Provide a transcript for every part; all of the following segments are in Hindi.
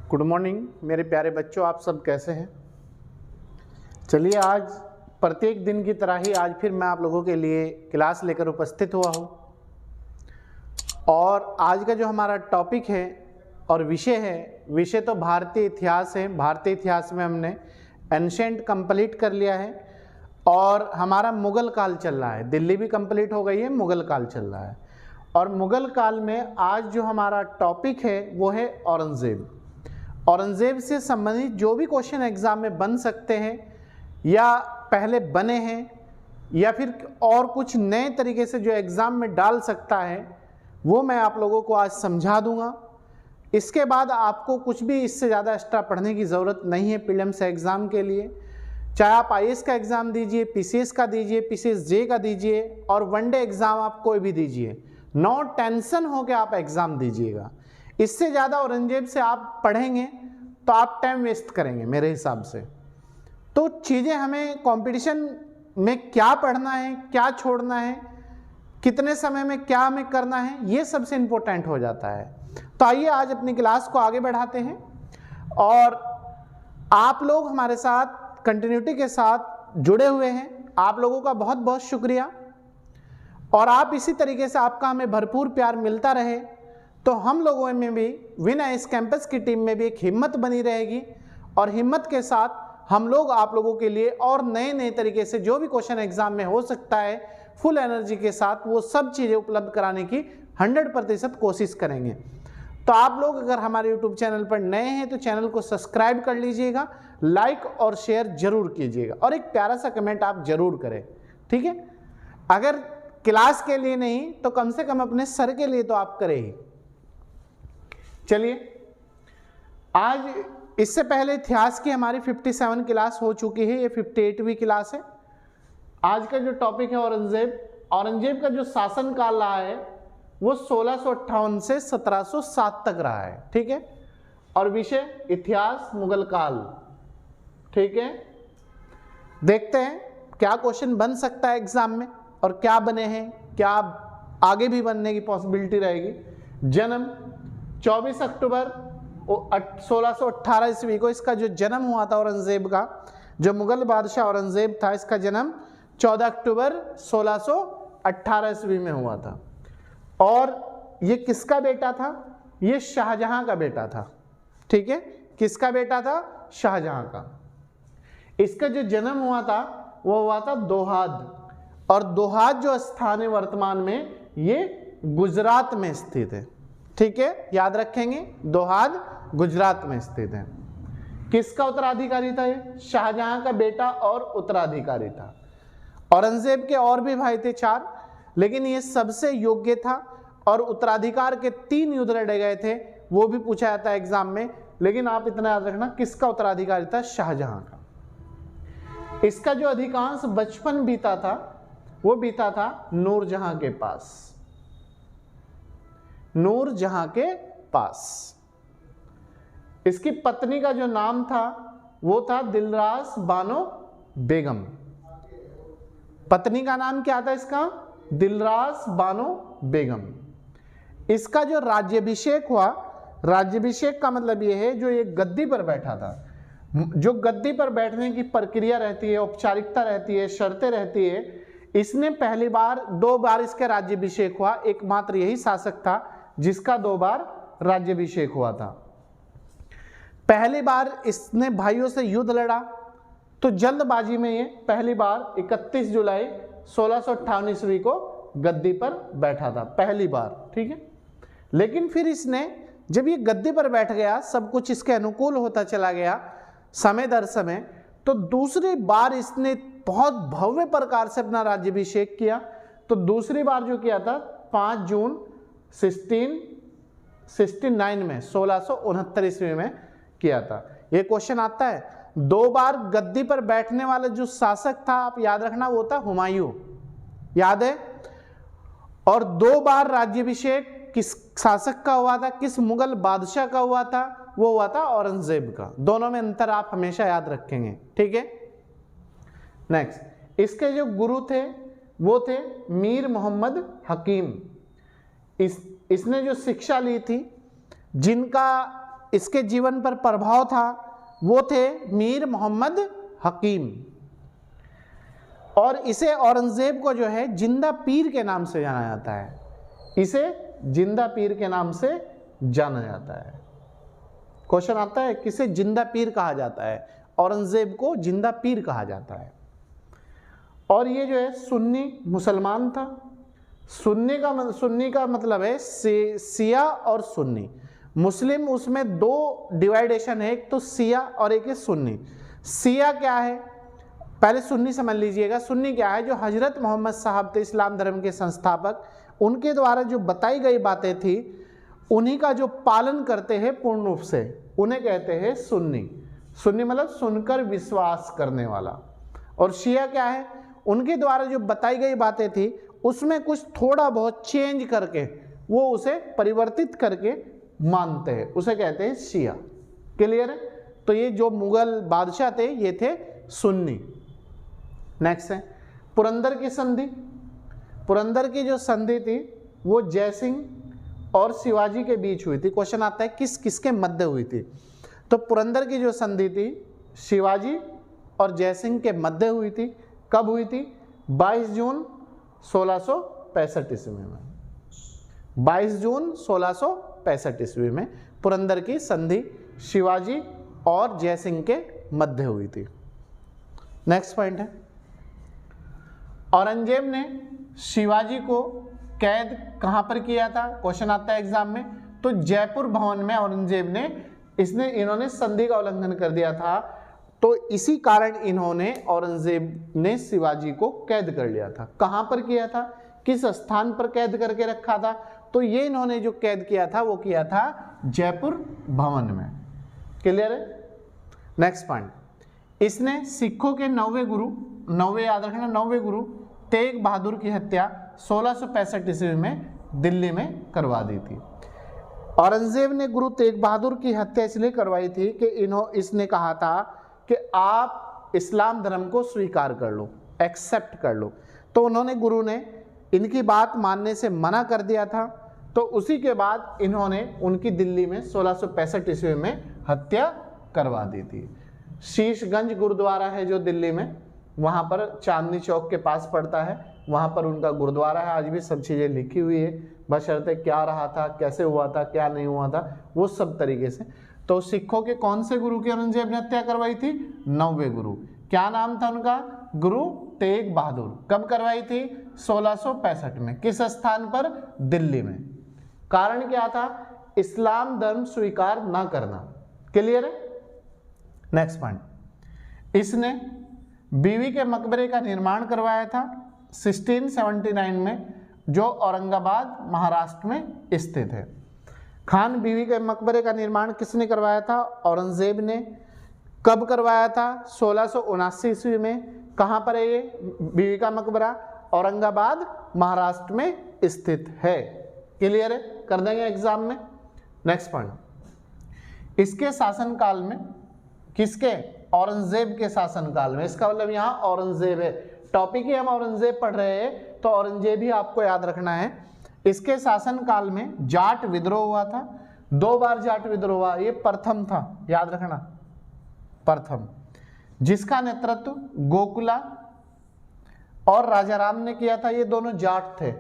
गुड मॉर्निंग मेरे प्यारे बच्चों, आप सब कैसे हैं। चलिए, आज प्रत्येक दिन की तरह ही आज फिर मैं आप लोगों के लिए क्लास लेकर उपस्थित हुआ हूं। और आज का जो हमारा टॉपिक है और विषय तो भारतीय इतिहास है। भारतीय इतिहास में हमने एंशिएंट कंप्लीट कर लिया है और हमारा मुगल काल चल रहा है। दिल्ली भी कंप्लीट हो गई है, मुगल काल चल रहा है। और मुगल काल में आज जो हमारा टॉपिक है वो है औरंगजेब। औरंगजेब से संबंधित जो भी क्वेश्चन एग्जाम में बन सकते हैं या पहले बने हैं या फिर और कुछ नए तरीके से जो एग्ज़ाम में डाल सकता है वो मैं आप लोगों को आज समझा दूंगा। इसके बाद आपको कुछ भी इससे ज़्यादा एक्स्ट्रा पढ़ने की ज़रूरत नहीं है प्रीलिम्स एग्ज़ाम के लिए। चाहे आप आईएएस का एग्ज़ाम दीजिए, पीसीएस का दीजिए, पीसीएस-जे का दीजिए और वनडे एग्ज़ाम आप कोई भी दीजिए, नो टेंशन हो के आप एग्ज़ाम दीजिएगा। इससे ज़्यादा औरंगजेब से आप पढ़ेंगे तो आप टाइम वेस्ट करेंगे मेरे हिसाब से। तो चीज़ें हमें कंपटीशन में क्या पढ़ना है, क्या छोड़ना है, कितने समय में क्या हमें करना है, ये सबसे इम्पोर्टेंट हो जाता है। तो आइए आज अपनी क्लास को आगे बढ़ाते हैं और आप लोग हमारे साथ कंटिन्यूटी के साथ जुड़े हुए हैं। आप लोगों का बहुत बहुत शुक्रिया। और आप इसी तरीके से आपका हमें भरपूर प्यार मिलता रहे तो हम लोगों में भी विन आईएएस कैंपस की टीम में भी एक हिम्मत बनी रहेगी और हिम्मत के साथ हम लोग आप लोगों के लिए और नए नए तरीके से जो भी क्वेश्चन एग्जाम में हो सकता है फुल एनर्जी के साथ वो सब चीज़ें उपलब्ध कराने की 100% कोशिश करेंगे। तो आप लोग अगर हमारे यूट्यूब चैनल पर नए हैं तो चैनल को सब्सक्राइब कर लीजिएगा, लाइक और शेयर जरूर कीजिएगा और एक प्यारा सा कमेंट आप जरूर करें, ठीक है। अगर क्लास के लिए नहीं तो कम से कम अपने सर के लिए तो आप करें ही। चलिए, आज इससे पहले इतिहास की हमारी 57 क्लास हो चुकी है, ये 58वीं क्लास है। आज का जो टॉपिक है औरंगजेब का जो शासन काल रहा है वो 1658 से 1707 तक रहा है, ठीक है। और विषय इतिहास मुगल काल, ठीक है। देखते हैं क्या क्वेश्चन बन सकता है एग्जाम में और क्या बने हैं, क्या आगे भी बनने की पॉसिबिलिटी रहेगी। जन्म 24 अक्टूबर 1618 ईस्वी को इसका जो जन्म हुआ था औरंगजेब का, जो मुगल बादशाह औरंगजेब था, इसका जन्म 14 अक्टूबर 1618 ईस्वी में हुआ था। और ये किसका बेटा था? ये शाहजहां का बेटा था, ठीक है। किसका बेटा था? शाहजहां का। इसका जो जन्म हुआ था वो हुआ था दोहाद, और दोहाद जो स्थान है वर्तमान में ये गुजरात में स्थित है, ठीक है। याद रखेंगे, दोहाद गुजरात में स्थित है। किसका उत्तराधिकारी था ये? शाहजहां का बेटा और उत्तराधिकारी था। औरंगजेब के और भी भाई थे 4, लेकिन ये सबसे योग्य था और उत्तराधिकार के 3 युद्ध लड़े गए थे, वो भी पूछा जाता है एग्जाम में। लेकिन आप इतना याद रखना, किसका उत्तराधिकारी था? शाहजहां का। इसका जो अधिकांश बचपन बीता था वो बीता था नूरजहां के पास, नूरजहां के पास। इसकी पत्नी का जो नाम था वो था दिलरास बानो बेगम। पत्नी का नाम क्या था इसका? दिलरास बानो बेगम। इसका जो राज्याभिषेक हुआ, राज्याभिषेक का मतलब ये है जो ये गद्दी पर बैठा था। जो गद्दी पर बैठने की प्रक्रिया रहती है, औपचारिकता रहती है, शर्तें रहती है, इसने पहली बार 2 बार इसका राज्याभिषेक हुआ। एकमात्र यही शासक था जिसका 2 बार राज्याभिषेक हुआ था। पहली बार इसने भाइयों से युद्ध लड़ा तो जल्दबाजी में ये पहली बार 31 जुलाई 1658 ईस्वी को गद्दी पर बैठा था, पहली बार, ठीक है। लेकिन फिर इसने जब ये गद्दी पर बैठ गया, सब कुछ इसके अनुकूल होता चला गया समय दर समय, तो दूसरी बार इसने बहुत भव्य प्रकार से अपना राज्याभिषेक किया। तो दूसरी बार जो किया था 5 जून 1669 में, 1669 ईस्वी में किया था। ये क्वेश्चन आता है, 2 बार गद्दी पर बैठने वाला जो शासक था, आप याद रखना, वो था हुमायूं, याद है। और 2 बार राज्याभिषेक किस शासक का हुआ था? किस मुगल बादशाह का हुआ था? वो हुआ था औरंगजेब का। दोनों में अंतर आप हमेशा याद रखेंगे, ठीक है। नेक्स्ट, इसके जो गुरु थे वो थे मीर मोहम्मद हकीम। इसने जो शिक्षा ली थी, जिनका इसके जीवन पर प्रभाव था वो थे मीर मोहम्मद हकीम, और इसे औरंगजेब को जो है जिंदा पीर के नाम से जाना जाता है, इसे जिंदा पीर के नाम से जाना जाता है। क्वेश्चन आता है किसे जिंदा पीर कहा जाता है? औरंगजेब को जिंदा पीर कहा जाता है। और ये जो है सुन्नी मुसलमान था। सुन्नी का मतलब है सिया और सुन्नी। मुस्लिम उसमें दो डिवाइडेशन है, एक तो सिया और एक है सुन्नी। सिया क्या है, पहले सुन्नी समझ लीजिएगा। सुन्नी क्या है? जो हजरत मोहम्मद साहब थे इस्लाम धर्म के संस्थापक, उनके द्वारा जो बताई गई बातें थी उन्हीं का जो पालन करते हैं पूर्ण रूप से, उन्हें कहते हैं सुन्नी। सुन्नी मतलब सुनकर विश्वास करने वाला। और शिया क्या है? उनके द्वारा जो बताई गई बातें थी उसमें कुछ थोड़ा बहुत चेंज करके वो उसे परिवर्तित करके मानते हैं, उसे कहते हैं शिया। क्लियर है? तो ये जो मुगल बादशाह थे ये थे सुन्नी। नेक्स्ट है पुरंदर की संधि। पुरंदर की जो संधि थी वो जयसिंह और शिवाजी के बीच हुई थी। क्वेश्चन आता है किस किसके मध्य हुई थी? तो पुरंदर की जो संधि थी शिवाजी और जयसिंह के मध्य हुई थी। कब हुई थी? 22 जून 1665 ईस्वी में। 22 जून 1665 ईस्वी में पुरंदर की संधि शिवाजी और जयसिंह के मध्य हुई थी। नेक्स्ट पॉइंट है औरंगजेब ने शिवाजी को कैद कहां पर किया था? क्वेश्चन आता है एग्जाम में। तो जयपुर भवन में औरंगजेब ने इन्होंने संधि का उल्लंघन कर दिया था, तो इसी कारण इन्होंने औरंगजेब ने शिवाजी को कैद कर लिया था। कहां पर किया था? किस स्थान पर कैद करके रखा था? तो ये इन्होंने जो कैद किया था वो किया था जयपुर भवन में। क्लियर है? नेक्स्ट पॉइंट, इसने सिखों के 9वें गुरु, 9वें याद रखना, 9वें गुरु तेग बहादुर की हत्या 1665 ईस्वी में दिल्ली में करवा दी थी। औरंगजेब ने गुरु तेग बहादुर की हत्या इसलिए करवाई थी कि इसने कहा था कि आप इस्लाम धर्म को स्वीकार कर लो, एक्सेप्ट कर लो। तो उन्होंने, गुरु ने इनकी बात मानने से मना कर दिया था। तो उसी के बाद इन्होंने उनकी दिल्ली में 1665 ईस्वी में हत्या करवा दी थी। शीशगंज गुरुद्वारा है जो दिल्ली में, वहाँ पर चांदनी चौक के पास पड़ता है, वहाँ पर उनका गुरुद्वारा है। आज भी सब चीज़ें लिखी हुई है, बशर्ते क्या रहा था, कैसे हुआ था, क्या नहीं हुआ था, वो सब तरीके से। तो सिखों के कौन से गुरु की औरंगजेब ने हत्या करवाई थी? 9वें गुरु। क्या नाम था उनका? गुरु तेग बहादुर। कब करवाई थी? 1665 में। किस स्थान पर? दिल्ली में। कारण क्या था? इस्लाम धर्म स्वीकार ना करना। क्लियर है? नेक्स्ट पॉइंट, इसने बीवी के मकबरे का निर्माण करवाया था 1679 में, जो औरंगाबाद महाराष्ट्र में स्थित है। खान बीवी के मकबरे का निर्माण किसने करवाया था? औरंगजेब ने। कब करवाया था? 1679 ईस्वी में। कहाँ पर है ये बीवी का मकबरा? औरंगाबाद महाराष्ट्र में स्थित है। क्लियर है? कर देंगे एग्जाम में। नेक्स्ट पॉइंट, इसके शासनकाल में, किसके? औरंगजेब के शासनकाल में। इसका मतलब यहाँ औरंगजेब है, टॉपिक ही हम औरंगजेब पढ़ रहे हैं तो औरंगजेब ही आपको याद रखना है। इसके शासनकाल में जाट विद्रोह हुआ था। 2 बार जाट विद्रोह हुआ, ये प्रथम था, याद रखना, प्रथम, जिसका नेतृत्व गोकुला और राजाराम ने किया था। ये दोनों जाट थे।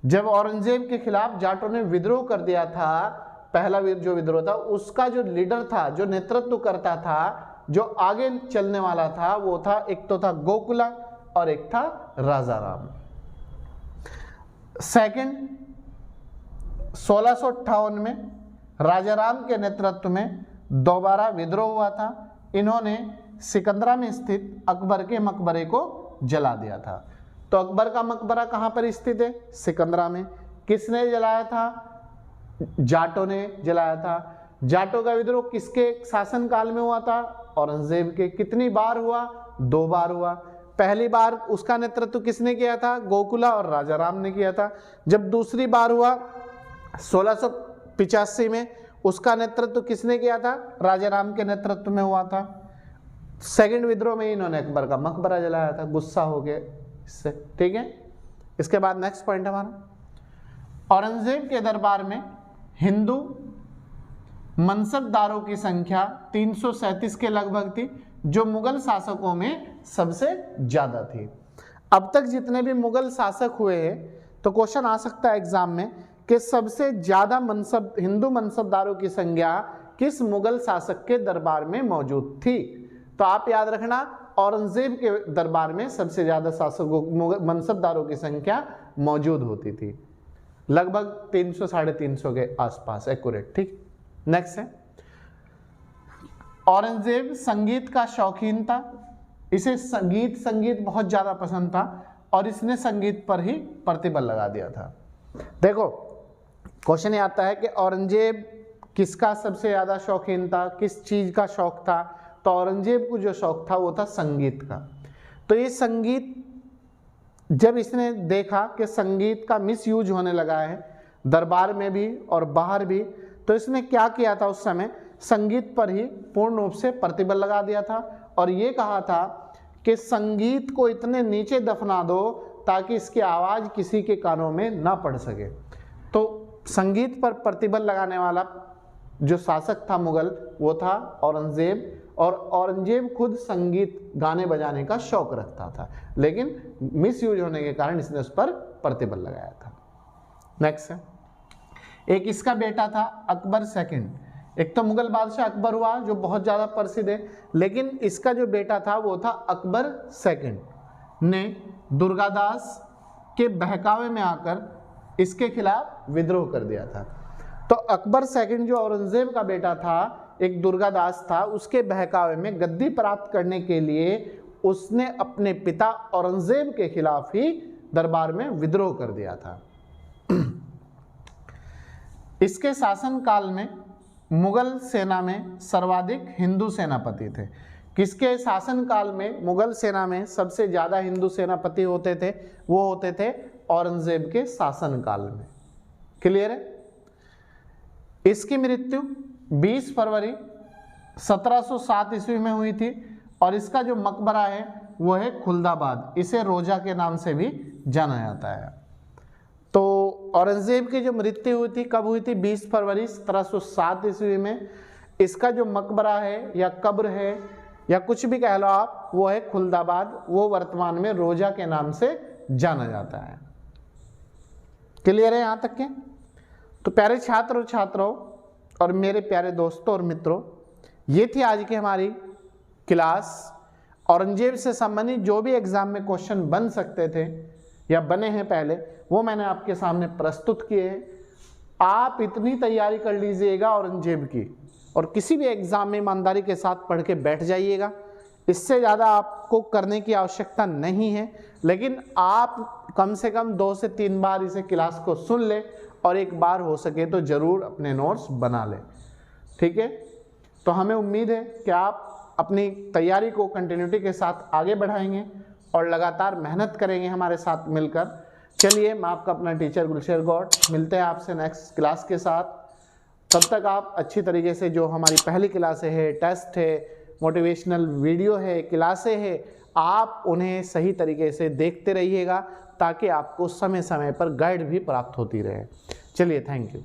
जब औरंगजेब के खिलाफ जाटों ने विद्रोह कर दिया था, पहला जो विद्रोह था, उसका जो लीडर था, जो नेतृत्व करता था, जो आगे चलने वाला था, वो था, एक तो था गोकुला और एक था राजाराम। सेकंड, 1658 में राजाराम के नेतृत्व में दोबारा विद्रोह हुआ था। इन्होंने सिकंदरा में स्थित अकबर के मकबरे को जला दिया था। तो अकबर का मकबरा कहाँ पर स्थित है? सिकंदरा में। किसने जलाया था? जाटों ने जलाया था। जाटों का विद्रोह किसके शासनकाल में हुआ था? औरंगजेब के। कितनी बार हुआ? 2 बार हुआ। पहली बार उसका नेतृत्व किसने किया था? गोकुला और राजाराम ने किया था। जब दूसरी बार हुआ 1685 में, उसका नेतृत्व किसने किया था? राजाराम के नेतृत्व में हुआ था। सेकंड विद्रोह में इन्होंने अकबर का मकबरा जलाया था, गुस्सा हो गए इससे। ठीक है, इसके बाद नेक्स्ट पॉइंट हमारा, औरंगजेब के दरबार में हिंदू मनसबदारों की संख्या 337 के लगभग थी, जो मुगल शासकों में सबसे ज्यादा थी। अब तक जितने भी मुगल शासक हुए हैं, तो क्वेश्चन आ सकता है एग्जाम में कि सबसे ज्यादा हिंदू मनसबदारों की संख्या किस मुगल शासक के दरबार में मौजूद थी। तो आप याद रखना, औरंगजेब के दरबार में सबसे ज्यादा शासकों मनसबदारों की संख्या मौजूद होती थी, लगभग 300-350 के आसपास, एक्यूरेट। ठीक, नेक्स्ट है, औरंगजेब संगीत का शौकीन था। इसे संगीत बहुत ज्यादा पसंद था और इसने संगीत पर ही प्रतिबंध लगा दिया था। देखो क्वेश्चन ये आता है कि औरंगजेब किसका सबसे ज्यादा शौकीन था, किस चीज का शौक था। तो औरंगजेब को जो शौक था वो था संगीत का। तो ये संगीत जब इसने देखा कि संगीत का मिसयूज होने लगा है दरबार में भी और बाहर भी, तो इसने क्या किया था, उस समय संगीत पर ही पूर्ण रूप से प्रतिबंध लगा दिया था और ये कहा था कि संगीत को इतने नीचे दफना दो ताकि इसकी आवाज किसी के कानों में ना पड़ सके। तो संगीत पर प्रतिबंध लगाने वाला जो शासक था मुगल, वो था औरंगजेब। और औरंगजेब खुद संगीत गाने बजाने का शौक रखता था, लेकिन मिसयूज होने के कारण इसने उस पर प्रतिबंध लगाया था। नेक्स्ट है, एक इसका बेटा था अकबर सेकंड। एक तो मुगल बादशाह अकबर हुआ जो बहुत ज़्यादा प्रसिद्ध है, लेकिन इसका जो बेटा था वो था अकबर सेकंड ने दुर्गादास के बहकावे में आकर इसके खिलाफ विद्रोह कर दिया था। तो अकबर सेकंड जो औरंगजेब का बेटा था, एक दुर्गादास था, उसके बहकावे में गद्दी प्राप्त करने के लिए उसने अपने पिता औरंगजेब के खिलाफ ही दरबार में विद्रोह कर दिया था। इसके शासनकाल में मुगल सेना में सर्वाधिक हिंदू सेनापति थे। किसके शासनकाल में मुगल सेना में सबसे ज्यादा हिंदू सेनापति होते थे? वो होते थे औरंगजेब के शासनकाल में। क्लियर है? इसकी मृत्यु 20 फरवरी 1707 ईस्वी में हुई थी और इसका जो मकबरा है वो है खुलदाबाद। इसे रोजा के नाम से भी जाना जाता है। तो औरंगजेब की जो मृत्यु हुई थी कब हुई थी? 20 फरवरी 1707 ईस्वी में। इसका जो मकबरा है या कब्र है या कुछ भी कह लो आप, वो है खुलदाबाद। वो वर्तमान में रोजा के नाम से जाना जाता है। क्लियर है यहाँ तक के? तो प्यारे छात्र और छात्राओं और मेरे प्यारे दोस्तों और मित्रों, ये थी आज की हमारी क्लास। औरंगजेब से संबंधित जो भी एग्जाम में क्वेश्चन बन सकते थे या बने हैं पहले, वो मैंने आपके सामने प्रस्तुत किए हैं। आप इतनी तैयारी कर लीजिएगा औरंगजेब की और किसी भी एग्जाम में ईमानदारी के साथ पढ़ के बैठ जाइएगा। इससे ज़्यादा आपको करने की आवश्यकता नहीं है, लेकिन आप कम से कम 2 से 3 बार इसे क्लास को सुन लें और एक बार हो सके तो ज़रूर अपने नोट्स बना लें। ठीक है? तो हमें उम्मीद है कि आप अपनी तैयारी को कंटिन्यूटी के साथ आगे बढ़ाएंगे और लगातार मेहनत करेंगे हमारे साथ मिलकर। चलिए, मैं आपका अपना टीचर गुलशेर गौड़, मिलते हैं आपसे नेक्स्ट क्लास के साथ। तब तक आप अच्छी तरीके से जो हमारी पहली क्लासें है, टेस्ट है, मोटिवेशनल वीडियो है, क्लासें है, आप उन्हें सही तरीके से देखते रहिएगा ताकि आपको समय समय पर गाइड भी प्राप्त होती रहे। चलिए, थैंक यू।